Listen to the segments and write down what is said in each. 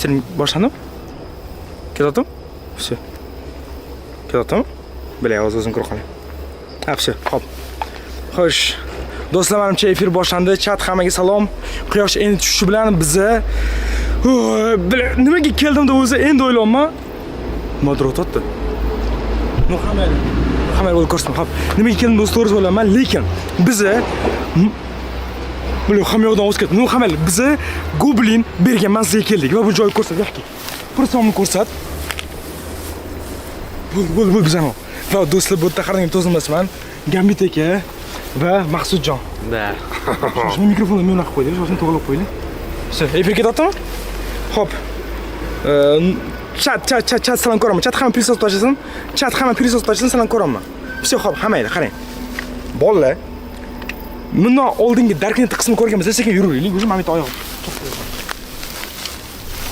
Kastring boshlandim. Keladim? Все. Keladim? Bilay, o'zim ko'rib qolay. Ha, все, hop. Xo'sh. Do'stlar, menimcha efir boshlandi. Chat, hammaga salom. Quyosh endi tushishi bilan biza nimaga keldim deb o'zi endi o'ylayapman. Modrot o'tdi. No, hamma o'l ko'rsam, hop. Nimaga keldim do'st to'g'ri o'ylayman, lekin biza Buni hamma yoqdan o'zib ketdi. No, hamma biza Goblin bergan manzilga keldik va bu joyni ko'rsat, yo'qki. Pursomni ko'rsat. Bo'l bizani. Va do'stlar, bu yerda qarang, to'zmasman. Gambit aka va Maqsudjon. Da. Shuni mikrofonni men qilib qo'ydik, shuni to'g'rilab qo'ydik. Все, efir ketyaptimi? Hop. Chat salom ko'raman. Chat hamma prisot tashlasin. Chat hamma prisot tashlasin, salom ko'raman. Все, hop, hammaylar qarang. Bolalar. Bundan oldingi Darknet qismini ko'rganmiz, sekin yuraylik. O'zi mana bu oyoq.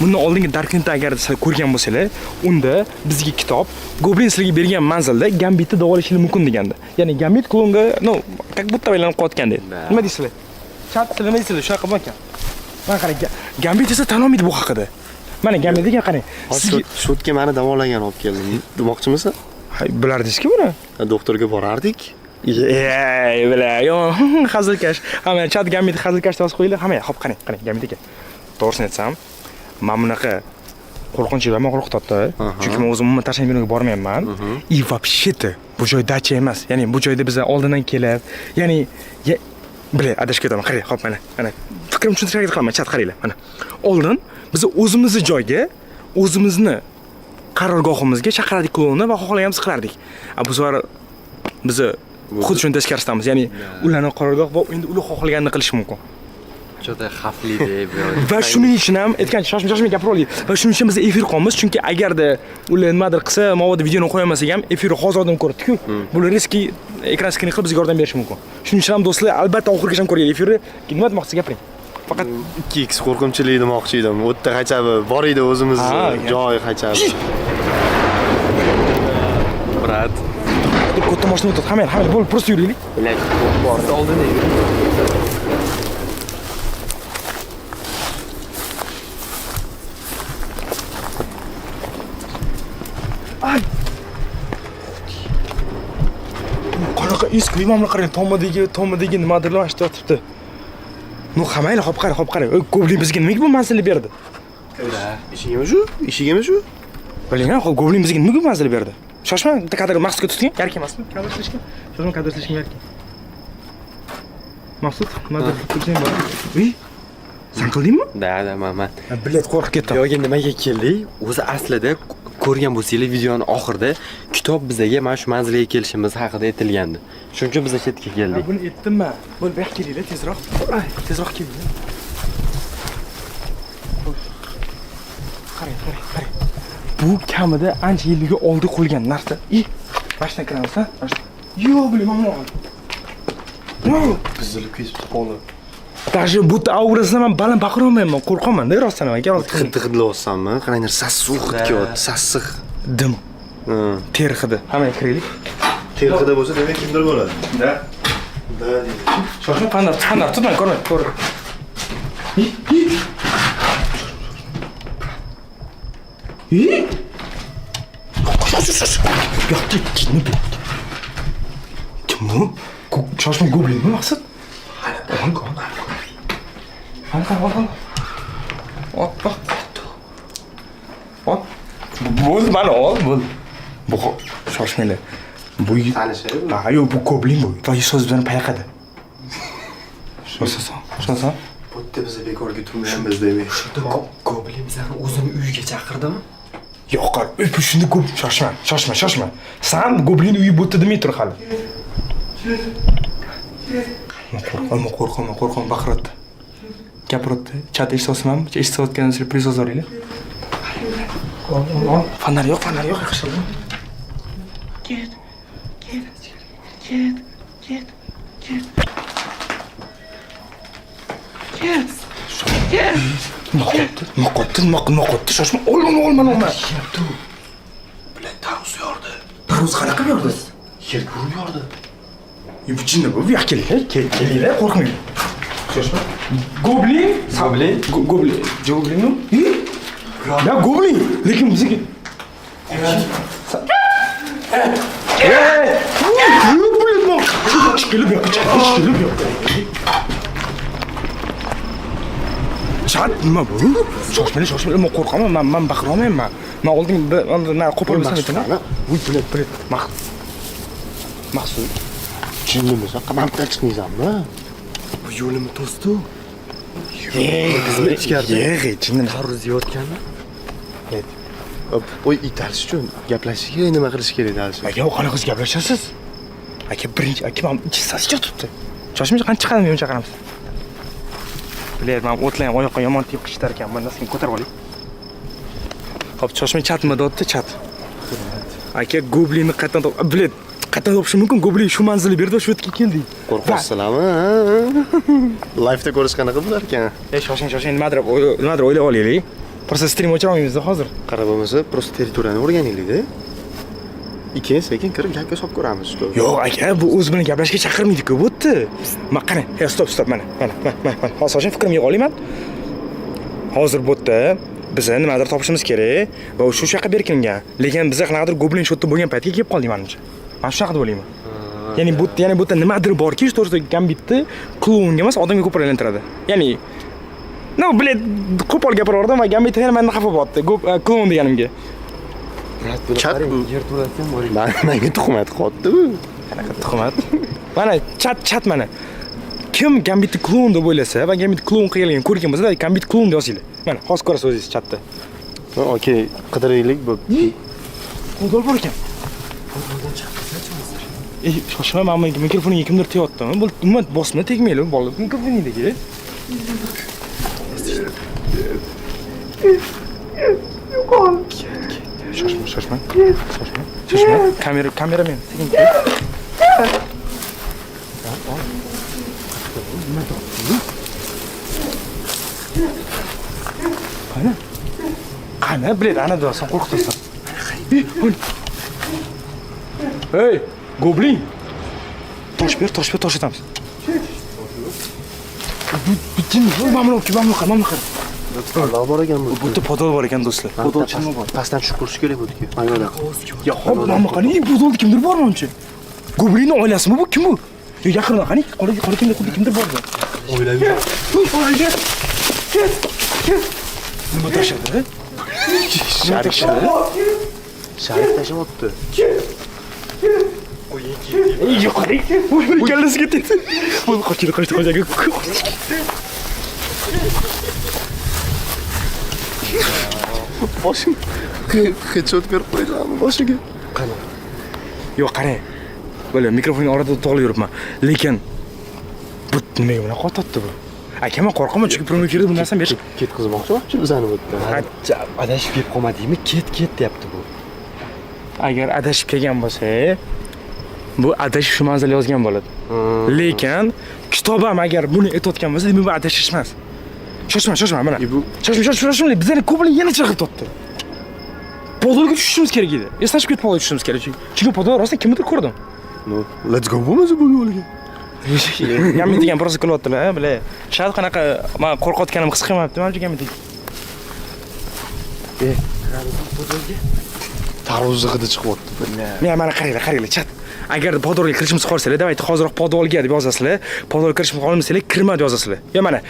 Bundan oldingi Darknetni agar siz ko'rgan bo'lsangiz, unda bizga kitob Goblin sizlarga bergan manzilda Gambitni davolashingiz mumkin degandi. Ya'ni Gambit klonga, как будто aylanib qotgan dedi. Nima deysizlar? Chat, nima deysizlar? Shunaqa bo'lgan. Mana qarang, Gambit esa tan olmaydi bu haqida. Mana Gambitga qarang. Sizga shotga meni davolagan olib keldim. Demoqchimisiz? Hay, bilardingizki buni? Doktorga borardik. Yo, hazilkash. Hamma chat Gambit hazilkash deb qo'yinglar. Hamma, hop qarang, Gambit aka. To'g'risini aytsam, men bunaqa qo'rqinchlarga qo'rqitadi. Chunki men o'zim umuman tashlab yurishga bormayapman. И вообще-то bu joy dacha emas. Ya'ni bu joyda biz oldindan kelib, ya'ni bilay, adashib ketaman. Qarang, hop mana. Fikrim tushuntirib qilaman, chat qaranglar. Mana. Oldin biz o'zimizni joyga, o'zimizni qarorgohimizga chaqirdik klonni va xohlaganimizni qilardik. Bu safar biz xuddi shuni teskarisdamiz. Ya'ni ularning qarorgoh va endi ular xohlaganini qilish mumkin. Juda xavfli deb. Va shuning uchun ham aytgancha shoshma gapiryapmiz. Va shuning uchun biz efir qilamiz, chunki agarda ular nimadir qilsa, mavoda videoni qo'yamasak ham efirni hozirdan ko'rdik-ku. Bular riski ekran skrin qilib bizga yordam berishi mumkin. Shuning uchun ham do'stlar, albatta oxirigacha ham ko'ring efirni. Nima demoqchisiz gapiring. Faqat 2x qo'rqinchli demoqchi edim. U yerda qachabi bor edi o'zimiz joy qachabi. Brat. Katta mashina o'tadi. Hamma bo'lib, просто yuraylik. Bilak, bor. Oldin yuring. Ay. Qanaqa eski imomlar qarang, tomadagi nimadirlar ashta yotibdi. No, hammaylar hop qarang. Goblin bizga nimaga bu manzilni berdi? Eshigimi shu? Biling, Goblin bizga nimaga bu manzilni berdi? Shoshma, bitta kadr Maqsudga tutgan, yarki emasmi? Kadr silishgan. Shoshma kadr silishgan yarki. Maqsud, nimadir qilsang bor. Uy. Sen qildingmi? Da, man. Bilet qo'rqib ketdim. Yo'q, nimaga keldik? O'zi aslida ko'rgan bo'lsangiz videoning oxirida kitob bizga mana shu manzilga kelishimiz haqida aytilgandi. Shuning uchun biz chetga keldik. Buni aytdimmi? Bo'l, bu yoqqa kelinglar, tezroq. Tezroq kelinglar. Qarang. Bu kamida ancha yilga oldi qo'yilgan narsa. Mashina kiramiz, ha? Yo'q, bilmayman, mana. Buzilib ketibdi qoli. Даже bu aurasidan men baland baqira olmayman, qo'rqaman-da, rostdan ham. Hidlayapsanmi? Qaranglar, sassiq hid, sassiq. Dim. Ter hidi. Hamma kiraylik. Ter hidi bo'lsa, demak kimdir bo'ladi. Da. Deydi. Shoshma, fanar, tutmang, ko'r. Kim bu? Shoshma Goblinmi maqsad? Qani. Ot. Bo'l, mana ol, bo'l. Bu shoshmanglar. Bu tanishib. Yo'q, bu Goblin bu. To'y so'z bilan payqadi. Sho'sa. Bu yerda biz bekorga turmayapmiz demak. Goblin bizani o'zini uyiga chaqirdimi? Yo'q, bu shunda ko'p shoshma. Sen Goblin uyi bo'tdi demay tur hali. Qo'rqaman, baqiryapti. Gapiryapti. Chat eshitayapsizmi? Eshitayotganingizni prizoz oringlar. Fanar yo'q, yaxshilab. Ket. Noqotdi, shoshma. Olma. Bilan tarvuz yordi. Tarvuz qanaqa yordi? Yerga urib yordi. Bu chinda bu yoqqa kelinglar, qo'rqmanglar. Shoshma. Goblin? Goblin? Joblinmi? Ya goblin, lekin bizga Chat nima bu? Shoshmang, men qo'rqaman, men baqira olmayman. Men oldin qo'pol bo'lsam aytaman. Voy, bilet. Maqsud. Tushundingmi? Qamoqdan chiqmaysanmi? Bu yo'limni to'sdi. Bizni ichkarida Jinni Tarvuz yeyotganmi? Voy, italish uchun gaplashish kerak, nima qilish kerak dalish. aka, qanaqa qiz gaplashasiz? Aka, birinchi aka men ichi sasicha turibdi. Shoshmay qancha chiqadimi, yo'ncha qaramiz. Bilayman, men o'tlayam oyoqqa yomon tiyib qishtar ekan, men nasibni ko'tarib olay. Hop, shoshmay chatmi dotdi, chat. Aka, goblinni qayerdan bilet qayerdan topish mumkin? Goblin shu manzilni berdi, shu yerga keldik. Qo'rqasizlarmi? Live-da ko'rish qanaqa bo'lar ekan? Shoshing, nimadir o'ylab olaylik. Просто stream o'chiramaymiz hozir. Qarab bo'lmasa, prosta territoriyani o'rganaylik-da. Sekin kirib gapga solib ko'ramiz. Yo'q, aka, bu o'z bilan gaplashishga chaqirmaydi-ku, bu yerda. Men qani, stop, mana. Hozir shoshing fikrimni yig'ib olayman. Hozir bu yerda biz nimadir topishimiz kerak va shu yoqqa berkingan. Lekin biz qanaqadir goblin shotda bo'lgan paytga kelib qoldik menimcha. Men shu haqida o'ylayman. Ya'ni bu yerda nimadir borki, to'g'risi Gambitni klonga emas, odamga ko'proq aylantiradi. Ya'ni bilet qo'pol gapiraverdim va Gambit yana mendan xafa bo'lyapti. Klon deganimga. Chat bu yer to'latgan bo'ling. menga tuhmat qotdi bu. Qanaqa tuhmat? Mana chat mana. Kim Gambitni klon deb o'ylasa va Gambit klon qilgan ko'rgan bo'lsa, Gambit klon deb yozinglar. Mana, hozir ko'rasiz o'zingiz chatda. Okey, qidiraylik bu. Qo'dol bor ekan. Shoshma, men mikrofoniga kimdir teyaptimi? Bu nima bosma tegmaydi, bola mikrofonidagi. Shoshma. Kameramen. Qani, bilet, ana do'stim, qo'rqitasan. Hey, goblin. Tosh ber, etamiz. Bitin, mamnun. Alloh bor ekan bu. Bu yerda podol bor ekan do'stlar. Podol chinmi bor? Pastdan tushib ko'rish kerak bu-ku. Ayollar. Ya, hop, mana qani, podol kimdir bor menimcha. Goblinning oilasimi bu? Kim bu? Yo, yaqinda qani, qo'li kimdir bor. O'ylayman. Ket. Nima tashladi? Sharif tashyapti. Yo'q, bu kallasiga tegdi. Bu qochdi. Boshim headshot berib qo'ydilarmi boshiga? Qani? Yo'q, qarang. Bo'la mikrofonning orada to'g'ri yuribman. Lekin bu nimaga bunaqa qotyapti bu? Aka, men qo'rqaman, chunki promokirda bu narsani berish Ketkizmoqchi bizani bu yerda. Adashib kelib qolmadingmi? Ket deyapti bu. Agar adashib kelgan bo'lsa, bu adashish shu manzilga yozgan bo'ladi. Lekin kitobam agar buni aytayotgan bo'lsa, demak bu adashish emas. Shoshma, mana. Shoshma, bizlarni ko'plik yana chaqirib topdi. Podolga tushishimiz kerak edi. Eslashib ketib podolga tushishimiz kerak. Chunki podol rostdan kimnidir ko'rdim. Let's go bo'lmasa bu yo'lga. Gambit degan prosa qilyaptilar, bilay. Shart qanaqa men qo'rqayotganimni his qilmayapti, menimcha Gambit. Tarvuz hidi chiqyapti. Men mana qaranglar, chat. Agar podolga kirishimiz qolsa, davayt hozirroq podolga deb yozasizlar. Podol kirishimiz qolmasa, kirma deb yozasizlar. Yo mana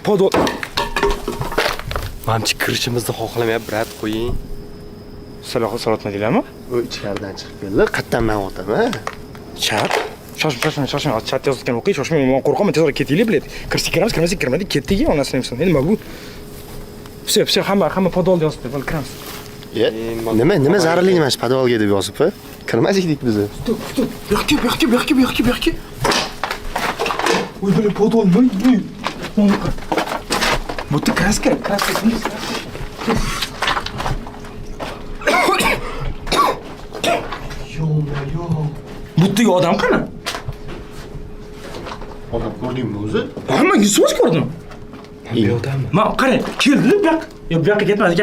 podol Menimcha kirishimizni xohlamayapti, brat, qo'ying. Salotma deylarmi? U ichkaridan chiqib keldi, qayerdan men otaman? Chat. Shoshma, chat yozgan o'qiy, shoshma, men qo'rqaman, tezroq ketaylik, bilet. Kirmadik, ketdik, onasini emsin. Nima bu? Все, hamma podolga yozibdi, bo'l kiramiz. Nima zararli emas podolga deb yozib-a? Kirmas edik biz. Stop. Bu yoqqa. Voy, bilet podol, voy. Bu yerda kraska. Bu yerdagi odam qani? Odam ko'rdingmi o'zi? Men so'z ko'rdim. Bu odammi? Men qarang, keldi bu yoqqa. Yo'q, bu yoqqa ketmadi.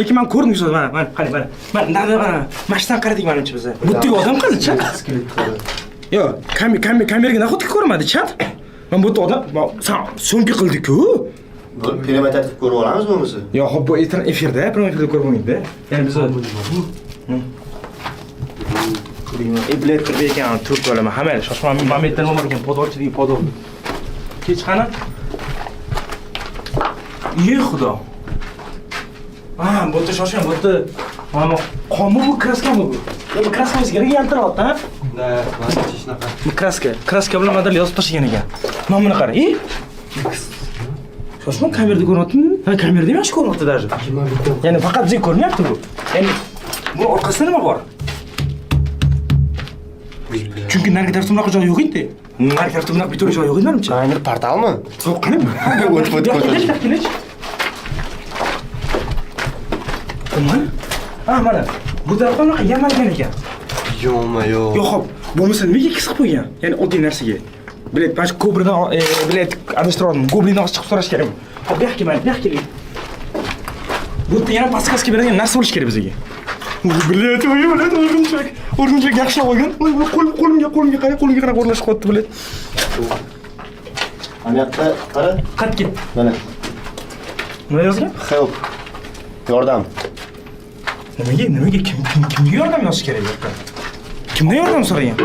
Lekin men ko'rdim so'z. Mana, qarang. Mana mashtan qaradik menimcha biz. Bu yerdagi odam qani, chat? Yo'q, kameraga nahotki ko'rmadi, chat? Men bu yerda odam, sen so'ngki qildi-ku. Bo'lib, perimetrni ko'rib olamiz bo'lmasa. Yo'q, hop bu efirda, prямой efirda ko'rib bo'lmaydi-da. Ya'ni biz Iblet turdi ekan, turib olaman. Hamma shoshma momentdan nima ekan, podvorchidagi podol. Kech qani? Ey xudo. Bu yerda shoshmang, bu yerda mana qonmi bu kraskami bu? Bu kraskamiz kerak yaltiryapti, ha? Da, mana shunaqa. Bu kraska bilan model yozib tashlagan ekan. Mana buni qara. Shoshma kamerada ko'ryaptimi? Ha, kamerada emas ko'ryapti даже. Ya'ni faqat bizga ko'rinyapti bu. Ya'ni bu orqasida nima bor? Chunki narigi tarafda bunaqa joy yo'q edi. Narigi tarafda bunaqa bitta joy yo'q edi menimcha. Qani portalmi? Yo'q, qani? O'tib Kelch. Mana. Bu tarafda bunaqa yamalgan ekan. Yo'q. Yo'q, xo'p. Bo'lmasa nimaga qisib qo'ygan? Ya'ni oddiy narsaga. Bilet, mana shu kobradan, bilet adashtiryapman. Goblindan chiqib so'rash kerakmi? Hop, bu yoqqa mana, bu yoqqa keling. Bu yerda yana paskaska beradigan narsa bo'lish kerak bizga. Bilet, o'rgimchak yaxshi olgan. Qo'limga qarab o'rlashib qolibdi bilet. Mana yoqda qara. Qatga. Mana. Nima yozgan? Help. Yordam. Nimaga kimga yordam yozish kerak bu yerda? Kimdan yordam so'ragan?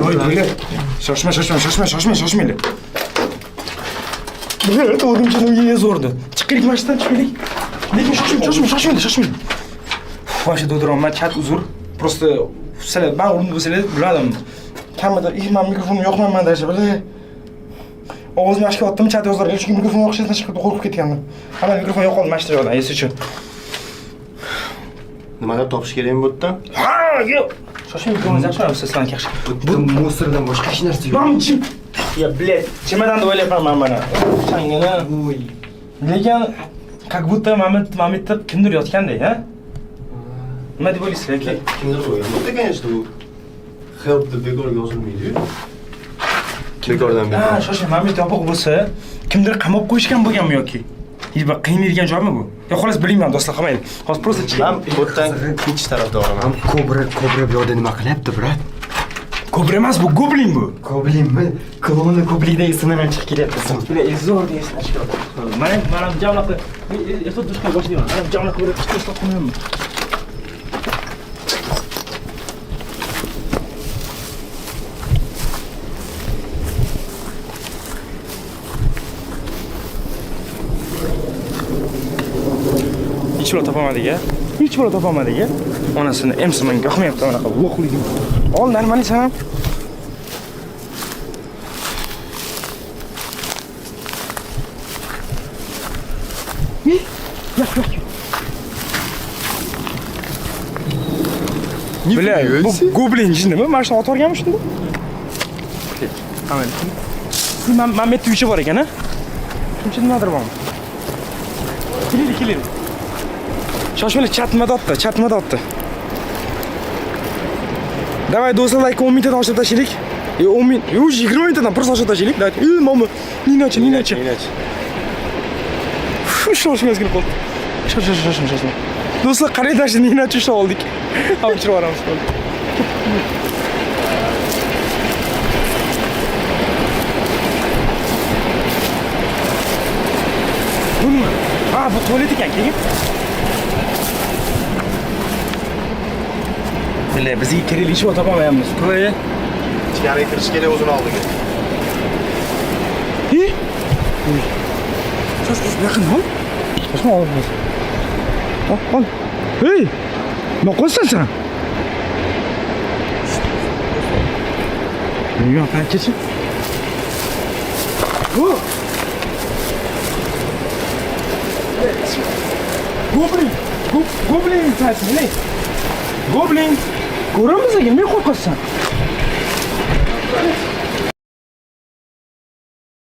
Voy, bilet. Shoshmanglar. Bilet, o'rgimchaklarga yozordi. Chiqaylik mashinadan chiqaylik. Lekin shoshmanglar. Voy, do'dironman, chat uzr. Просто sizlar men o'rnimda bo'lsangiz biladim. Kamida men mikrofonni yoqmayman даже, bilet. Ovozimni ochib otdim, chat yozlarga, chunki mikrofon yoqishdan chiqib qo'rqib ketgandim. Hamma mikrofon yo'qoldi mashina joyda, esi uchun. Nimalar topish kerakmi bu yerdan? Ha, yo'q. Shoshmang, mikrofonni ochib sizlarga yaxshi. Bu musirdan boshqa hech narsa yo'q. Mam chim. Ya, блядь, chemadanda o'ylayapman men mana. Changini. Voy. Lekin как будто Mamitda kimdir yotgandek, ha? Nima deb o'ylaysiz yoki? Kimdir qo'ygan. Bu конечно bu help deb bekor yozilmaydi-yu. Bekordan bekor. Ha, shoshmang, Mamit yopiq bo'lsa, kimdir qamab qo'yishgan bo'lganmi yoki? Yo'q, qiynaydigan joymi bu? Yo, xolos bilmayman, do'stlar, qamaydi. Hozir просто Men bu yerdan ikki tarafdoriman. Kobra bu yoqda nima qilyapti, brat? Kobra emas, bu goblin bu. Goblinmi? Klonni Goblindan ismidan chiqib kelyapti. Zo'r deysan, chiqib. Mana jamlaqa. Erta dushqa boshlayman. Mana jamlaqa bo'lib chiqib qo'yaman. Hech bir topolmadik. Onasini emsi menga yoqmayapti anaqa lo'qligim. Ol, normalsan. Bля, bu goblin jinnimi? Mana shuni otib olganmi shunda? Qamaydi. Men metuvchi bor ekan-a? Shuncha nimadir bormi? Keling. Shoshmanglar, chatmada otdi. Давай, do'stlar, like 10 minutdan oshirib tashlaylik. 10 minut, 20 minutdan просто oshirib tashlaylik. Давай. Mama, Ninachi. Shoshmanglar kelib qoldi. Shoshmang. Do'stlar, qarang, dashi Ninachi ushlab oldik. Avchirib yuboramiz. Bu nima? Ha, bu tualet ekan, keling. Bile, bizga kerakli ish topolmayapmiz. Qo'y. Ichkariga kirish kerak o'zini oldiga. Shosh, yaqin ol. Shoshma ol. Ol. Hey! Nima qilasan sen? Yo'q, qanchachi? Goblin, tasmi. Goblin. Ko'ramizga nima qo'rqasan?